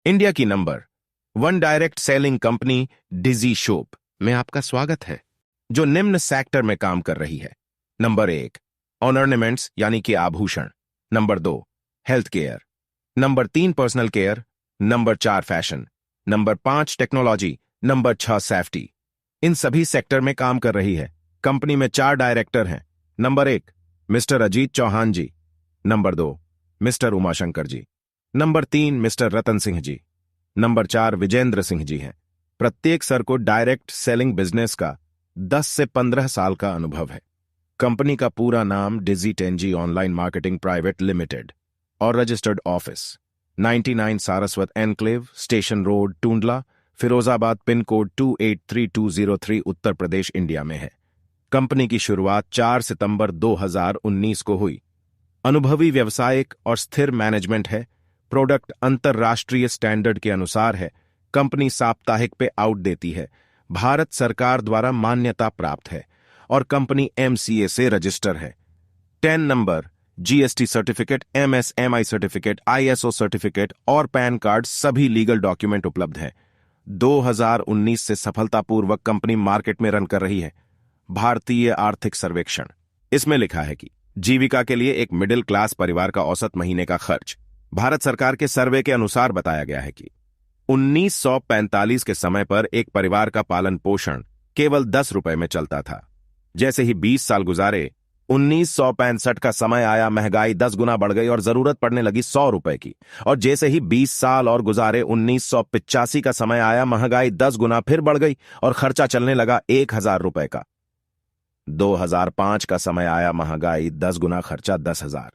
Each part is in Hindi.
इंडिया की नंबर 1 डायरेक्ट सेलिंग कंपनी डिजी शॉप में आपका स्वागत है, जो निम्न सेक्टर में काम कर रही है। नंबर 1 ऑर्नामेंट्स यानी कि आभूषण। Number 2 health care. Number 3 personal care. Number 4 fashion. Number 5 technology. Number 6 safety. इन सभी सेक्टर में काम कर रही है। कंपनी में 4 डायरेक्टर हैं। नंबर 1 मिस्टर अजीत चौहान जी। नंबर 2 मिस्टर उमाशंकर जी। Number 3 mister Ratan Singh ji. Number 4 Vijendra Singh ji हैं। प्रत्येक सर को डायरेक्ट सेलिंग बिजनेस का 10 से 15 साल का अनुभव है। कंपनी का पूरा नाम Digi Tangy online marketing private limited और registered office 99 Saraswat enclave, station road, Tundla, Firozabad, pin code 283203, Uttar Pradesh, India में है। कंपनी की शुरुआत 4 सितंबर 2019 को हुई। अनुभवी व्यावसायिक और स्थिर मैनेजमेंट है। प्रोडक्ट अंतरराष्ट्रीय स्टैंडर्ड के अनुसार है। कंपनी साप्ताहिक पे आउट देती है। भारत सरकार द्वारा मान्यता प्राप्त है और कंपनी एमसीए से रजिस्टर है। 10 number GST certificate, MSME certificate, ISO certificate और पैन कार्ड सभी लीगल डॉक्यूमेंट उपलब्ध हैं। 2019 से सफलतापूर्वक कंपनी मार्केट में रन कर रही है। भारतीय आर्थिक सर्वेक्षण, इसमें लिखा है कि जीविका के लिए एक मिडिल क्लास परिवार का औसत महीने का खर्च भारत सरकार के सर्वे के अनुसार बताया गया है कि 1945 के समय पर एक परिवार का पालन पोषण केवल 10 रुपए में चलता था। जैसे ही 20 साल गुजारे, 1965 का समय आया, महंगाई 10 गुना बढ़ गई और जरूरत पड़ने लगी 100 रुपए की। और जैसे ही 20 साल और गुजारे, 1985 का समय आया, महंगाई 10 गुना फिर बढ़ गई और खर्चा चलने लगा 1000 रुपए का। 2005 का समय आया, महंगाई 10 गुना, खर्चा 10,000।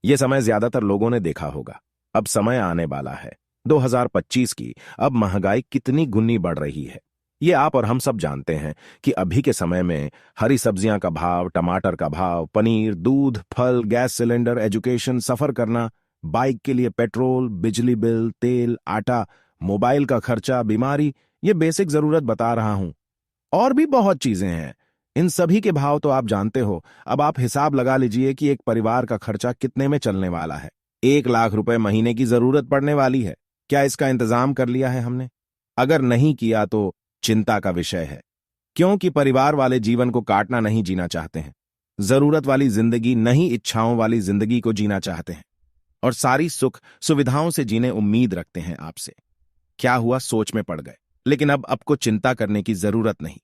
यह समय ज्यादातर लोगों ने देखा होगा। अब समय आने वाला है 2025 की। अब महंगाई कितनी गुनी बढ़ रही है, ये आप और हम सब जानते हैं कि अभी के समय में हरी सब्जियां का भाव, टमाटर का भाव, पनीर, दूध, फल, गैस सिलेंडर, एजुकेशन, सफर करना, बाइक के लिए पेट्रोल, बिजली बिल, तेल, आटा, मोबाइल का खर्चा, बीमारी, ये बेसिक जरूरत बता रहा हूं। और भी बहुत चीजें हैं। इन सभी के भाव तो आप जानते हो। अब आप हिसाब लगा लीजिए कि एक परिवार का खर्चा कितने में चलने वाला है। 1 लाख रुपए महीने की जरूरत पड़ने वाली है। क्या इसका इंतजाम कर लिया है हमने? अगर नहीं किया तो चिंता का विषय है, क्योंकि परिवार वाले जीवन को काटना नहीं जीना चाहते हैं। जरूरत वाली जिंदगी नहीं, इच्छाओं वाली जिंदगी को जीना चाहते हैं और सारी सुख सुविधाओं से जीने उम्मीद रखते हैं आपसे। क्या हुआ, सोच में पड़ गए। लेकिन अब आपको चिंता करने की जरूरत नहीं,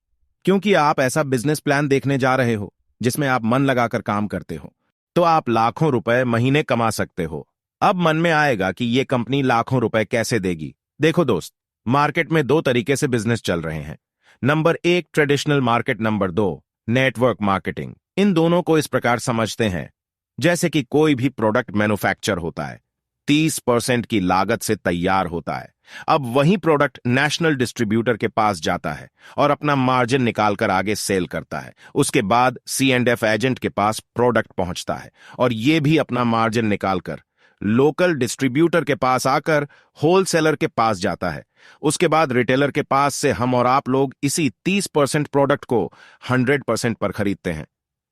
क्योंकि आप ऐसा बिजनेस प्लान देखने जा रहे हो जिसमें आप मन लगाकर काम करते हो तो आप लाखों रुपए महीने कमा सकते हो। अब मन में आएगा कि ये कंपनी लाखों रुपए कैसे देगी। देखो दोस्त, मार्केट में 2 तरीके से बिजनेस चल रहे हैं। Number 1 traditional market, number 2 network marketing. इन दोनों को इस प्रकार समझते हैं जैसे कि कोई भी प्रोडक्ट मैन्युफैक्चर होता है, 30% की लागत से तैयार होता है। अब वही प्रोडक्ट नेशनल डिस्ट्रीब्यूटर के पास जाता है और अपना मार्जिन निकालकर आगे सेल करता है। उसके बाद C&F एजेंट के पास प्रोडक्ट पहुंचता है और यह भी अपना मार्जिन निकालकर लोकल डिस्ट्रीब्यूटर के पास आकर होलसेलर के पास जाता है। उसके बाद रिटेलर के पास से हम और आप लोग इसी 30% प्रोडक्ट को 100% पर खरीदते हैं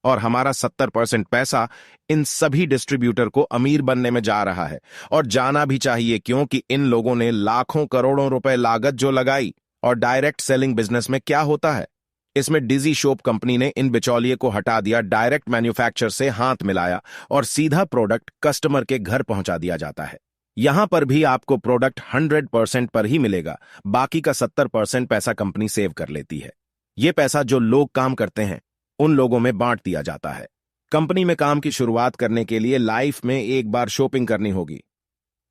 और हमारा 70% पैसा इन सभी डिस्ट्रीब्यूटर को अमीर बनने में जा रहा है। और जाना भी चाहिए, क्योंकि इन लोगों ने लाखों करोड़ों रुपए लागत जो लगाई। और डायरेक्ट सेलिंग बिजनेस में क्या होता है, इसमें डिजी शॉप कंपनी ने इन बिचौलिए को हटा दिया, डायरेक्ट मैन्युफैक्चर से हाथ मिलाया और सीधा प्रोडक्ट कस्टमर के घर पहुंचा दिया जाता है। यहां पर भी आपको प्रोडक्ट 100% पर ही मिलेगा। बाकी का 70% पैसा कंपनी सेव कर लेती है। यह पैसा जो लोग काम करते हैं उन लोगों में बांट दिया जाता है। कंपनी में काम की शुरुआत करने के लिए लाइफ में एक बार शॉपिंग करनी होगी।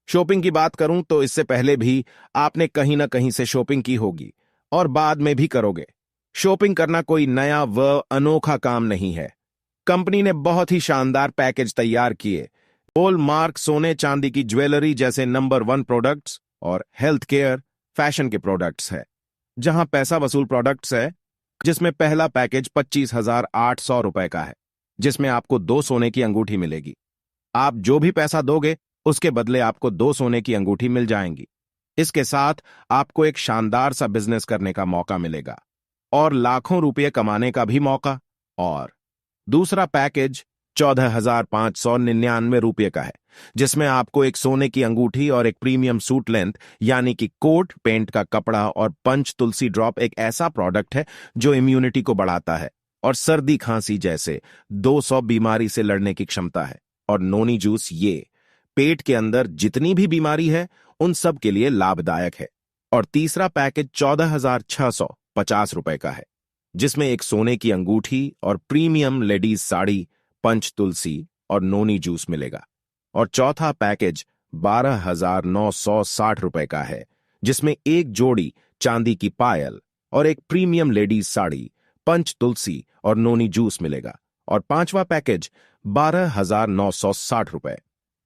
शॉपिंग की बात करूं तो इससे पहले भी आपने कहीं ना कहीं से शॉपिंग की होगी और बाद में भी करोगे। शॉपिंग करना कोई नया व अनोखा काम नहीं है। कंपनी ने बहुत ही शानदार पैकेज तैयार किए। हॉलमार्क सोने चांदी की ज्वेलरी जैसे नंबर 1 प्रोडक्ट्स और हेल्थ केयर, फैशन के प्रोडक्ट्स है। जहां पैसा वसूल प्रोडक्ट्स है, जिसमें पहला पैकेज 25,800 रुपए का है, जिसमें आपको 2 सोने की अंगूठी मिलेगी। आप जो भी पैसा दोगे उसके बदले आपको 2 सोने की अंगूठी मिल जाएंगी। इसके साथ आपको एक शानदार सा बिजनेस करने का मौका मिलेगा और लाखों रुपये कमाने का भी मौका। और दूसरा पैकेज 14,599 रुपये का है, जिसमें आपको एक सोने की अंगूठी और एक प्रीमियम सूट लेंथ यानी कि कोट, पेंट का कपड़ा और पंच तुलसी ड्रॉप एक ऐसा प्रोडक्ट है जो इम्यूनिटी को बढ़ाता है और सर्दी खांसी जैसे 200 बीमारी से लड़ने की क्षमता है। और नोनी जूस ये पेट के अंदर जितनी भी बीमारी है उन सब के लिए लाभदायक है। और तीसरा पैकेज 14,650 रुपए का है, जिसमें एक सोने की अंगूठी और प्रीमियम लेडीज साड़ी, पंच तुलसी और नोनी जूस मिलेगा। और चौथा पैकेज 12,960 रुपए का है, जिसमें एक जोड़ी चांदी की पायल और एक प्रीमियम लेडीज साड़ी, पंच तुलसी और नोनी जूस मिलेगा। और पांचवा पैकेज 12,960 रुपए,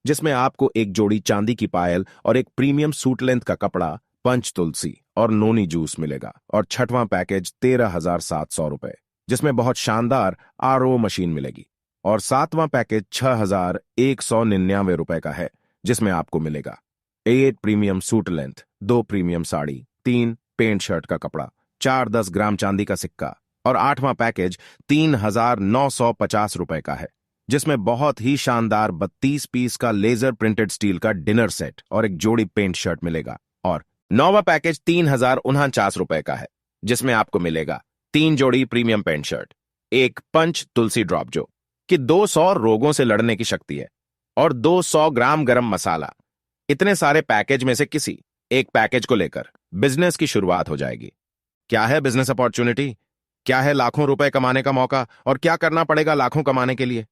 जिसमें आपको एक जोड़ी चांदी की पायल और एक प्रीमियम सूट लेंथ का कपड़ा, पंच तुलसी और नोनी जूस मिलेगा। और छठवां पैकेज 13,700 रुपए, जिसमें बहुत शानदार आरओ मशीन मिलेगी। और सातवां पैकेज 6,199 रुपए का है, जिसमें आपको मिलेगा 8 premium suit length, 2 premium sari, 3 pant shirt का कपड़ा, 4 10 ग्राम चांदी का सिक्का। और आठवां पैकेज 3,950 रुपए का है, जिसमें बहुत ही शानदार 32 पीस का लेजर प्रिंटेड स्टील का डिनर सेट और एक जोड़ी पेंट शर्ट मिलेगा। और नौवां पैकेज 3,049 रुपए का है, जिसमें आपको मिलेगा 3 जोड़ी प्रीमियम पेंट शर्ट, एक पंच तुलसी ड्रॉप जो कि 200 रोगों से लड़ने की शक्ति है, और 200 ग्राम गरम मसाला। इतने सारे पैकेज में से किसी एक पैकेज को लेकर बिजनेस की शुरुआत हो जाएगी। क्या है बिजनेस अपॉर्चुनिटी, क्या है लाखों रुपए कमाने का मौका, और क्या करना पड़ेगा लाखों कमाने के लिए?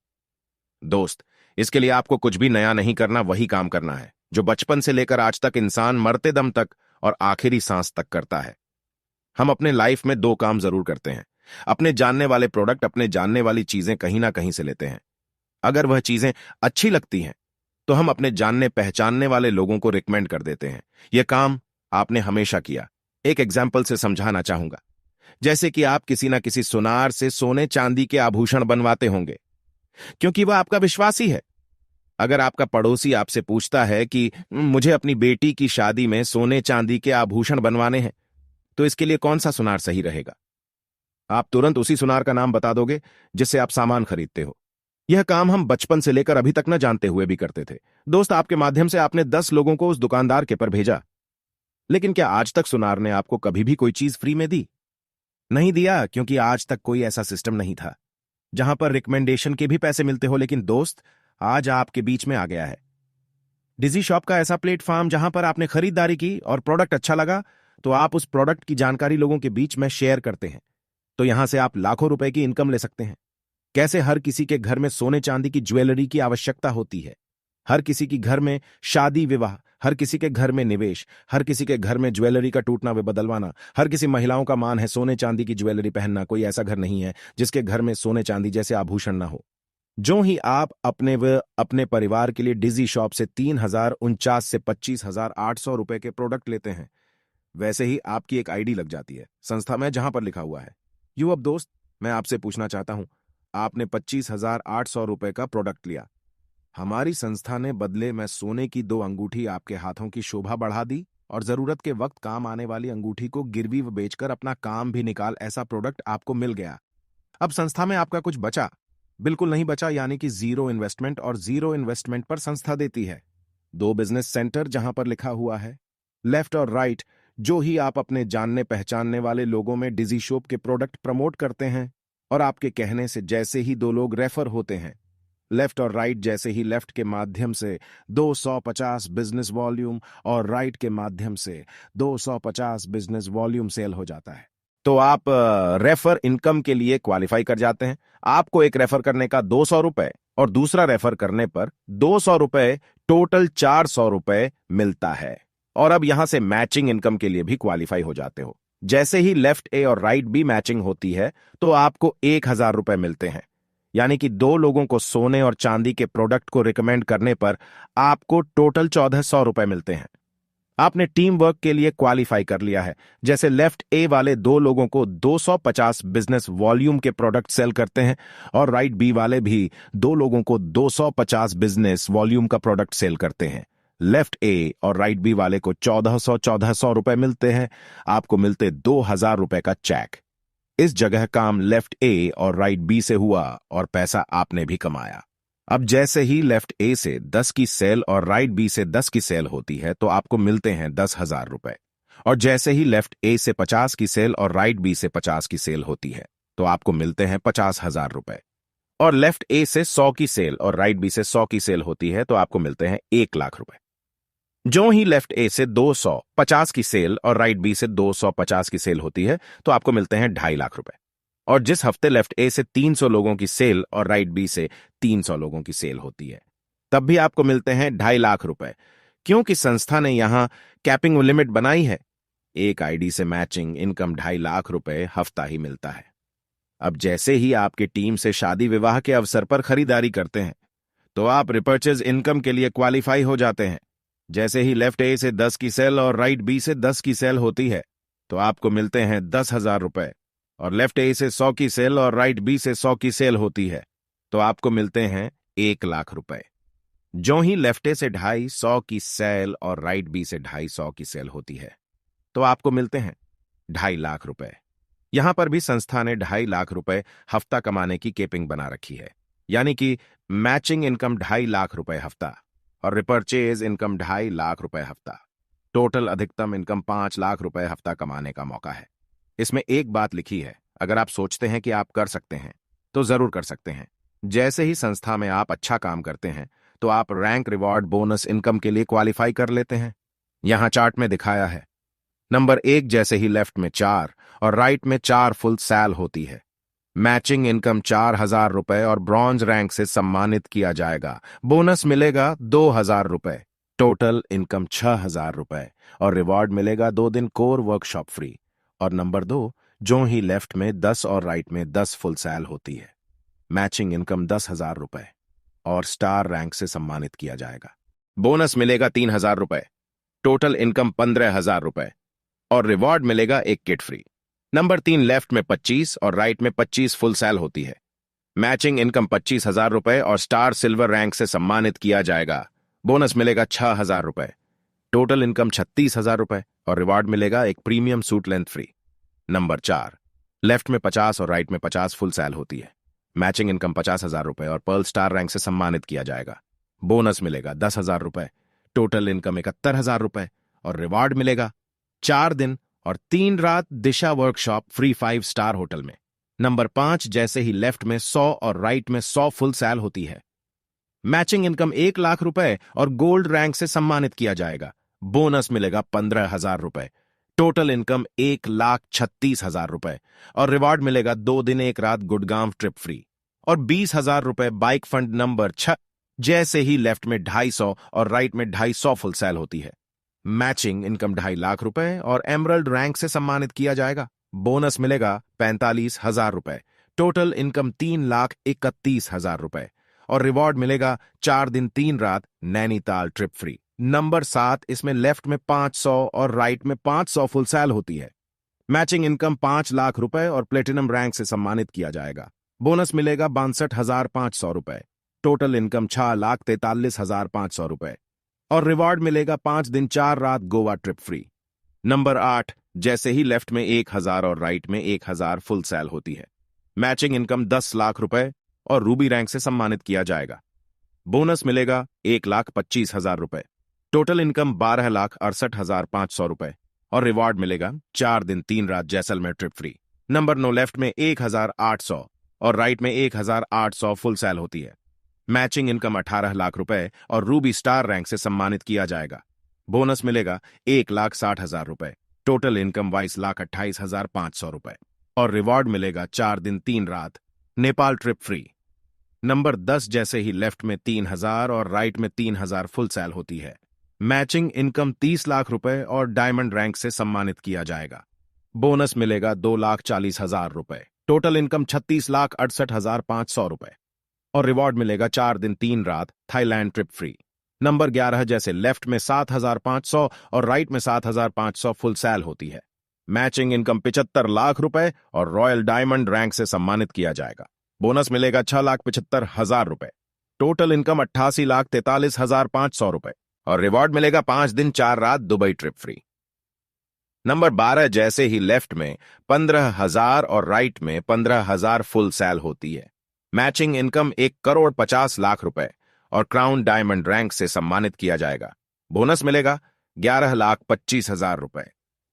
दोस्त, इसके लिए आपको कुछ भी नया नहीं करना, वही काम करना है जो बचपन से लेकर आज तक इंसान मरते दम तक और आखिरी सांस तक करता है। हम अपने लाइफ में 2 काम जरूर करते हैं। अपने जानने वाले प्रोडक्ट, अपने जानने वाली चीजें कहीं ना कहीं से लेते हैं। अगर वह चीजें अच्छी लगती हैं तो हम अपने जानने पहचानने वाले लोगों को रिकमेंड कर देते हैं। यह काम आपने हमेशा किया। एक एग्जाम्पल से समझाना चाहूंगा। जैसे कि आप किसी ना किसी सुनार से सोने चांदी के आभूषण बनवाते होंगे, क्योंकि वह आपका विश्वासी है। अगर आपका पड़ोसी आपसे पूछता है कि मुझे अपनी बेटी की शादी में सोने चांदी के आभूषण बनवाने हैं, तो इसके लिए कौन सा सुनार सही रहेगा? आप तुरंत उसी सुनार का नाम बता दोगे जिससे आप सामान खरीदते हो। यह काम हम बचपन से लेकर अभी तक न जानते हुए भी करते थे। दोस्त, आपके माध्यम से आपने 10 लोगों को उस दुकानदार के पर भेजा, लेकिन क्या आज तक सुनार ने आपको कभी भी कोई चीज फ्री में दी? नहीं दिया, क्योंकि आज तक कोई ऐसा सिस्टम नहीं था जहां पर रिकमेंडेशन के भी पैसे मिलते हो। लेकिन दोस्त, आज आपके बीच में आ गया है डिजी शॉप का ऐसा प्लेटफॉर्म जहां पर आपने खरीदारी की और प्रोडक्ट अच्छा लगा तो आप उस प्रोडक्ट की जानकारी लोगों के बीच में शेयर करते हैं। तो यहां से आप लाखों रुपए की इनकम ले सकते हैं। कैसे? हर किसी के घर में सोने चांदी की ज्वेलरी की आवश्यकता होती है। हर किसी की घर में शादी विवाह, हर किसी के घर में निवेश, हर किसी के घर में ज्वेलरी का टूटना व बदलवाना, हर किसी महिलाओं का मान है सोने चांदी की ज्वेलरी पहनना। कोई ऐसा घर नहीं है जिसके घर में सोने चांदी जैसे आभूषण ना हो। जो ही आप अपने व अपने परिवार के लिए डिजी शॉप से 3,049 से 25,800 रुपए के प्रोडक्ट लेते हैं, वैसे ही आपकी एक आईडी लग जाती है संस्था में जहां पर लिखा हुआ है यू। अब दोस्त, मैं आपसे पूछना चाहता हूं, आपने 25,800 रुपए का प्रोडक्ट लिया। हमारी संस्था ने बदले में सोने की 2 अंगूठी आपके हाथों की शोभा बढ़ा दी और जरूरत के वक्त काम आने वाली अंगूठी को गिरवी व बेचकर अपना काम भी निकाल ऐसा प्रोडक्ट आपको मिल गया। अब संस्था में आपका कुछ बचा? बिल्कुल नहीं बचा, यानी कि जीरो इन्वेस्टमेंट, और जीरो इन्वेस्टमेंट पर संस्था देती है 2 बिजनेस सेंटर जहां पर लिखा हुआ है लेफ्ट और राइट। जो ही आप अपने जानने पहचानने वाले लोगों में डिजी शॉप के प्रोडक्ट प्रमोट करते हैं और आपके कहने से जैसे ही 2 लोग रेफर होते हैं, लेफ्ट और राइट जैसे ही लेफ्ट के माध्यम से 250 बिजनेस वॉल्यूम और राइट के माध्यम से 250 बिजनेस वॉल्यूम सेल हो जाता है। तो आप रेफर इनकम के लिए क्वालिफाई कर जाते हैं। आपको एक रेफर करने का 200 रुपए और दूसरा रेफर करने पर 200 रुपए, टोटल 400 रुपए मिलता है। और अब यहां से मैचिंग इनकम के लिए भी क्वालिफाई हो जाते हो। जैसे ही लेफ्ट ए और राइट बी मैचिंग होती है तो आपको 1,000 रुपए मिलते हैं, यानी कि 2 लोगों को सोने और चांदी के प्रोडक्ट को रिकमेंड करने पर आपको टोटल 1,400 रुपए मिलते हैं। आपने टीम वर्क के लिए क्वालिफाई कर लिया है। जैसे लेफ्ट ए वाले 2 लोगों को 250 बिजनेस वॉल्यूम के प्रोडक्ट सेल करते हैं और राइट बी वाले भी 2 लोगों को 250 बिजनेस वॉल्यूम का प्रोडक्ट सेल करते हैं। लेफ्ट ए और राइट बी वाले को 1,400 रुपए मिलते हैं। आपको मिलते 2,000 रुपए का चेक। इस जगह काम लेफ्ट ए और राइट बी से हुआ और पैसा आपने भी कमाया। अब जैसे ही लेफ्ट ए से 10 की सेल और राइट बी से 10 की सेल होती है तो आपको मिलते हैं 10,000 रुपए। और जैसे ही लेफ्ट ए से 50 की सेल और राइट बी से 50 की सेल होती है तो आपको मिलते हैं 50,000 रुपए। और लेफ्ट ए से 100 की सेल और राइट बी से 100 की सेल होती है तो आपको मिलते हैं 1,00,000 रुपए। जो ही लेफ्ट ए से 250 की सेल और राइट बी से 250 की सेल होती है तो आपको मिलते हैं 2,50,000 रुपए। और जिस हफ्ते लेफ्ट ए से 300 लोगों की सेल और राइट बी से 300 लोगों की सेल होती है तब भी आपको मिलते हैं 2,50,000 रुपए, क्योंकि संस्था ने यहां कैपिंग लिमिट बनाई है। एक आईडी से मैचिंग इनकम 2,50,000 रुपए हफ्ता ही मिलता है। अब जैसे ही आपकी टीम से शादी विवाह के अवसर पर खरीदारी करते हैं तो आप रिपर्चेज इनकम के लिए क्वालिफाई हो जाते हैं। जैसे ही लेफ्ट ए से 10 की सेल और राइट बी से 10 की सेल होती है तो आपको मिलते हैं 10,000 रुपए। और लेफ्ट ए से 100 की सेल और राइट बी से 100 की सेल होती है तो आपको मिलते हैं 1,00,000 रुपए। जो ही लेफ्ट ए से 250 की सेल और राइट बी से 250 की सेल होती है तो आपको मिलते हैं 2,50,000 रुपए। यहां पर भी संस्था ने 2,50,000 रुपए हफ्ता कमाने की केपिंग बना रखी है, यानी कि मैचिंग इनकम 2,50,000 रुपए हफ्ता और रिपर्चेज इनकम 2,50,000 रुपए हफ्ता। टोटल अधिकतम इनकम 5,00,000 रुपए हफ्ता कमाने का मौका है। इसमें एक बात लिखी है, अगर आप सोचते हैं कि आप कर सकते हैं तो जरूर कर सकते हैं। जैसे ही संस्था में आप अच्छा काम करते हैं तो आप रैंक, रिवॉर्ड, बोनस इनकम के लिए क्वालिफाई कर लेते हैं। यहां चार्ट में दिखाया है। नंबर 1, जैसे ही लेफ्ट में 4 और राइट में 4 फुल सैल होती है, मैचिंग इनकम 4,000 रुपए और ब्रॉन्ज रैंक से सम्मानित किया जाएगा। बोनस मिलेगा 2,000 रुपए। टोटल इनकम 6,000 रुपए और रिवॉर्ड मिलेगा 2 दिन कोर वर्कशॉप फ्री। और नंबर 2, जो ही लेफ्ट में 10 और राइट में 10 फुल सैल होती है, मैचिंग इनकम 10,000 रुपए और स्टार रैंक से सम्मानित किया जाएगा। बोनस मिलेगा 3,000 रुपए। टोटल इनकम 15,000 रुपए और रिवॉर्ड मिलेगा एक किट फ्री। नंबर 3, लेफ्ट में 25 और राइट में 25 फुल सैल होती है, मैचिंग इनकम 25,000 रुपए और स्टार सिल्वर रैंक से सम्मानित किया जाएगा। बोनस मिलेगा 6,000 रुपए। टोटल इनकम 36,000 रुपए और रिवॉर्ड मिलेगा एक premium suit length free. Number 4, left में 50 और राइट में 50 फुल सैल होती है, मैचिंग इनकम 50,000 रुपए और पर्ल स्टार रैंक से सम्मानित किया जाएगा। बोनस मिलेगा 10,000 रुपए। टोटल इनकम 71,000 रुपए और रिवॉर्ड मिलेगा 4 दिन और 3 रात दिशा वर्कशॉप फ्री 5 स्टार होटल में। नंबर 5, जैसे ही लेफ्ट में 100 और राइट में 100 फुल सैल होती है, मैचिंग इनकम 1,00,000 रुपए और गोल्ड रैंक से सम्मानित किया जाएगा। बोनस मिलेगा 15,000 रुपए। टोटल इनकम 1,36,000 रुपए और रिवॉर्ड मिलेगा 2 दिन 1 रात गुड़गांव ट्रिप फ्री और 20,000 रुपए बाइक फंड। नंबर 6, जैसे ही लेफ्ट में 250 और राइट में 250 फुल सैल होती है, मैचिंग इनकम 2,50,000 रुपए और एमरल्ड रैंक से सम्मानित किया जाएगा। बोनस मिलेगा 45,000 रुपए। टोटल इनकम 3,31,000 रुपए और रिवॉर्ड मिलेगा 4 दिन 3 रात नैनीताल ट्रिप फ्री। नंबर 7, इसमें लेफ्ट में 500 और राइट में 500 फुल सैल होती है, मैचिंग इनकम 5,00,000 रुपए और प्लेटिनम रैंक से सम्मानित किया जाएगा। बोनस मिलेगा 62,500 रुपए। टोटल इनकम 6,43,500 रुपए और रिवॉर्ड मिलेगा 5 दिन 4 रात गोवा ट्रिप फ्री। नंबर 8, जैसे ही लेफ्ट में 1,000 और राइट में 1,000 फुल सैल होती है, मैचिंग इनकम 10,00,000 रुपए और रूबी रैंक से सम्मानित किया जाएगा। बोनस मिलेगा 1,25,000 रुपए। टोटल इनकम 12,68,500 रुपए और रिवॉर्ड मिलेगा 4 दिन 3 रात Jaisalmer trip free. Number 9, left में 1,800 और राइट में 1,800 फुल सैल होती है, मैचिंग इनकम 18,00,000 रुपए और रूबी स्टार रैंक से सम्मानित किया जाएगा। बोनस मिलेगा 1,60,000 रुपए। टोटल इनकम 22,28,500 रुपए और रिवॉर्ड मिलेगा 4 दिन 3 रात नेपाल ट्रिप फ्री। नंबर 10, जैसे ही लेफ्ट में 3,000 और राइट में 3,000 फुल सैल होती है, मैचिंग इनकम 30,00,000 रुपए और डायमंड रैंक से सम्मानित किया जाएगा। बोनस मिलेगा 2,40,000 रुपए। टोटल इनकम 36,68,500 रुपए और रिवॉर्ड मिलेगा 4 दिन 3 रात थाईलैंड ट्रिप फ्री। नंबर 11, जैसे लेफ्ट में 7,500 और राइट में 7,500 फुल सैल होती है, मैचिंग इनकम 75,00,000 रुपए और रॉयल डायमंड रैंक से सम्मानित किया जाएगा। बोनस मिलेगा 6,75,000 रुपए। टोटल इनकम 88,43,500 रुपए और रिवॉर्ड मिलेगा 5 दिन 4 रात दुबई ट्रिप फ्री। नंबर 12 जैसे ही लेफ्ट में 15,000 और राइट में 15,000 फुल सेल होती है। मैचिंग इनकम 1,50,00,000 रुपए और क्राउन डायमंड रैंक से सम्मानित किया जाएगा। बोनस मिलेगा 11,25,000 रुपए।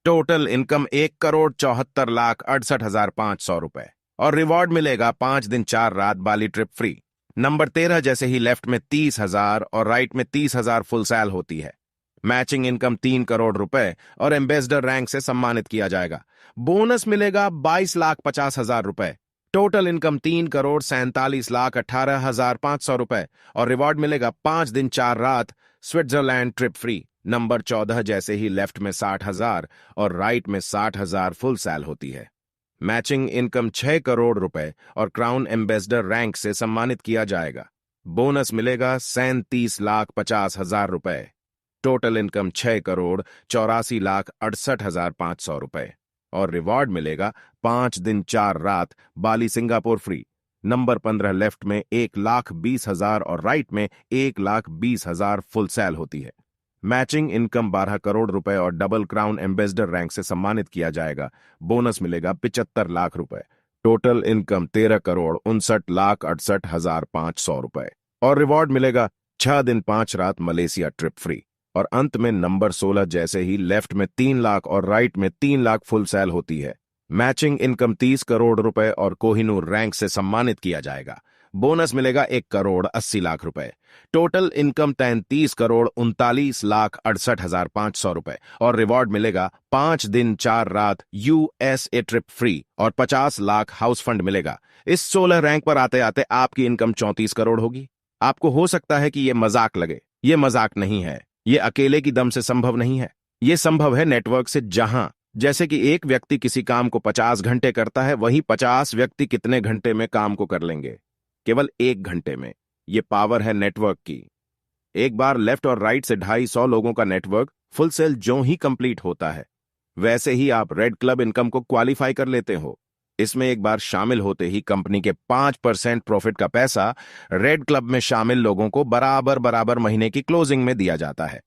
टोटल इनकम 1,74,68,500 रुपए और रिवॉर्ड मिलेगा 5 दिन 4 रात बाली ट्रिप फ्री। नंबर 13 जैसे ही लेफ्ट में 30,000 और राइट में 30,000 फुल सेल होती है। मैचिंग इनकम 3 करोड़ रुपए और एम्बेसडर रैंक से सम्मानित किया जाएगा। बोनस मिलेगा 22,50,000 रुपए। टोटल इनकम 3,47,18,500 रुपए और रिवॉर्ड मिलेगा 5 दिन 4 रात स्विट्जरलैंड ट्रिप फ्री। नंबर 14 जैसे ही लेफ्ट में 60,000 और राइट में 60,000 फुल सेल होती है। मैचिंग इनकम 6 करोड़ रुपए और क्राउन एम्बेसडर रैंक से सम्मानित किया जाएगा। बोनस मिलेगा 37,50,000 रुपए। टोटल इनकम 6,84,68,500 रुपए और रिवॉर्ड मिलेगा 5 दिन 4 रात बाली सिंगापुर फ्री। नंबर 15 लेफ्ट में 1,20,000 और राइट में 1,20,000 फुल सेल होती है। मैचिंग इनकम 12 करोड़ रुपए और डबल क्राउन एम्बेसडर रैंक से सम्मानित किया जाएगा। बोनस मिलेगा 75 लाख रुपए। टोटल इनकम 13,59,68,500 रुपए और रिवॉर्ड मिलेगा 6 दिन 5 रात मलेशिया ट्रिप फ्री। और अंत में नंबर 16 जैसे ही लेफ्ट में 3 लाख और राइट में 3 लाख फुल सेल होती है। मैचिंग इनकम 30 करोड़ रुपए और कोहिनूर रैंक से सम्मानित किया जाएगा। बोनस मिलेगा 1,80,00,000 रुपए। टोटल इनकम 33,39,68,500 रुपए और रिवॉर्ड मिलेगा 5 दिन 4 रात USA ट्रिप फ्री और 50 लाख हाउस फंड मिलेगा। इस 16 रैंक पर आते आते आपकी इनकम 34 करोड़ होगी। आपको हो सकता है कि यह मजाक लगे। यह मजाक नहीं है। ये अकेले की दम से संभव नहीं है। ये संभव है नेटवर्क से, जहां जैसे कि एक व्यक्ति किसी काम को 50 घंटे करता है, वही 50 व्यक्ति कितने घंटे में काम को कर लेंगे? केवल 1 घंटे में। ये पावर है नेटवर्क की। एक बार लेफ्ट और राइट से 250 लोगों का नेटवर्क फुल सेल जो ही कंप्लीट होता है, वैसे ही आप रेड क्लब इनकम को क्वालिफाई कर लेते हो। इसमें एक बार शामिल होते ही कंपनी के 5% प्रॉफिट का पैसा रेड क्लब में शामिल लोगों को बराबर बराबर महीने की क्लोजिंग में दिया जाता है।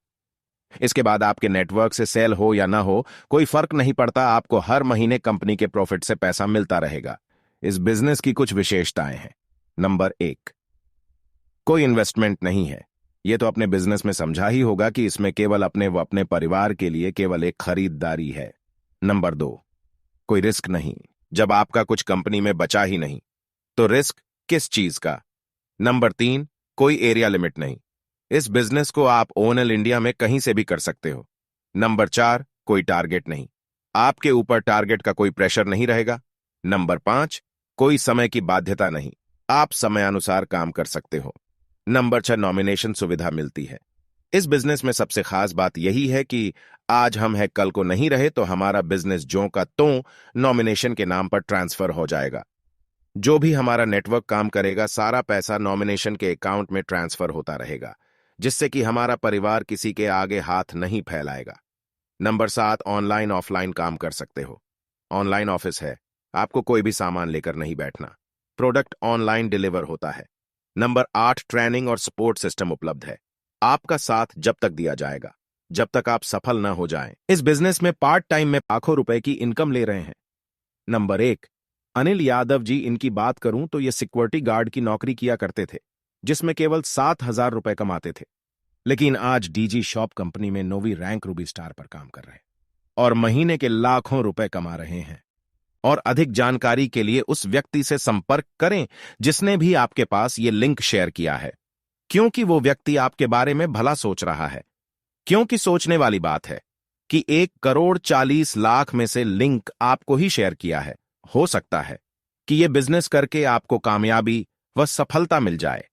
इसके बाद आपके नेटवर्क से सेल हो या ना हो, कोई फर्क नहीं पड़ता। आपको हर महीने कंपनी के प्रॉफिट से पैसा मिलता रहेगा। इस बिजनेस की कुछ विशेषताएं हैं। नंबर 1, कोई इन्वेस्टमेंट नहीं है। यह तो अपने बिजनेस में समझा ही होगा कि इसमें केवल अपने व अपने परिवार के लिए केवल एक खरीदारी है। नंबर 2, कोई रिस्क नहीं। जब आपका कुछ कंपनी में बचा ही नहीं तो रिस्क किस चीज का? नंबर 3, कोई एरिया लिमिट नहीं। इस बिजनेस को आप ऑल इंडिया में कहीं से भी कर सकते हो। नंबर 4, कोई टारगेट नहीं। आपके ऊपर टारगेट का कोई प्रेशर नहीं रहेगा। नंबर 5, कोई समय की बाध्यता नहीं। आप समयानुसार काम कर सकते हो। नंबर 6, नॉमिनेशन सुविधा मिलती है। इस बिजनेस में सबसे खास बात यही है कि आज हम हैं कल को नहीं रहे तो हमारा बिजनेस ज्यों का त्यों नॉमिनेशन के नाम पर ट्रांसफर हो जाएगा। जो भी हमारा नेटवर्क काम करेगा, सारा पैसा नॉमिनेशन के अकाउंट में ट्रांसफर होता रहेगा, जिससे कि हमारा परिवार किसी के आगे हाथ नहीं फैलाएगा। नंबर 7, ऑनलाइन ऑफलाइन काम कर सकते हो। ऑनलाइन ऑफिस है, आपको कोई भी सामान लेकर नहीं बैठना। प्रोडक्ट ऑनलाइन डिलीवर होता है। नंबर 8, ट्रेनिंग और सपोर्ट सिस्टम उपलब्ध है। आपका साथ जब तक दिया जाएगा जब तक आप सफल न हो जाएं। इस बिजनेस में पार्ट टाइम में लाखों रुपए की इनकम ले रहे हैं। नंबर 1, अनिल यादव जी, इनकी बात करूं तो ये सिक्योरिटी गार्ड की नौकरी किया करते थे, जिसमें केवल 7,000 रुपए कमाते थे। लेकिन आज डीजी शॉप कंपनी में नोवी रैंक रूबी स्टार पर काम कर रहे हैं और महीने के लाखों रुपए कमा रहे हैं। और अधिक जानकारी के लिए उस व्यक्ति से संपर्क करें जिसने भी आपके पास ये लिंक शेयर किया है, क्योंकि वो व्यक्ति आपके बारे में भला सोच रहा है। क्योंकि सोचने वाली बात है कि 1,40,00,000 में से लिंक आपको ही शेयर किया है। हो सकता है कि ये बिजनेस करके आपको कामयाबी व सफलता मिल जाए।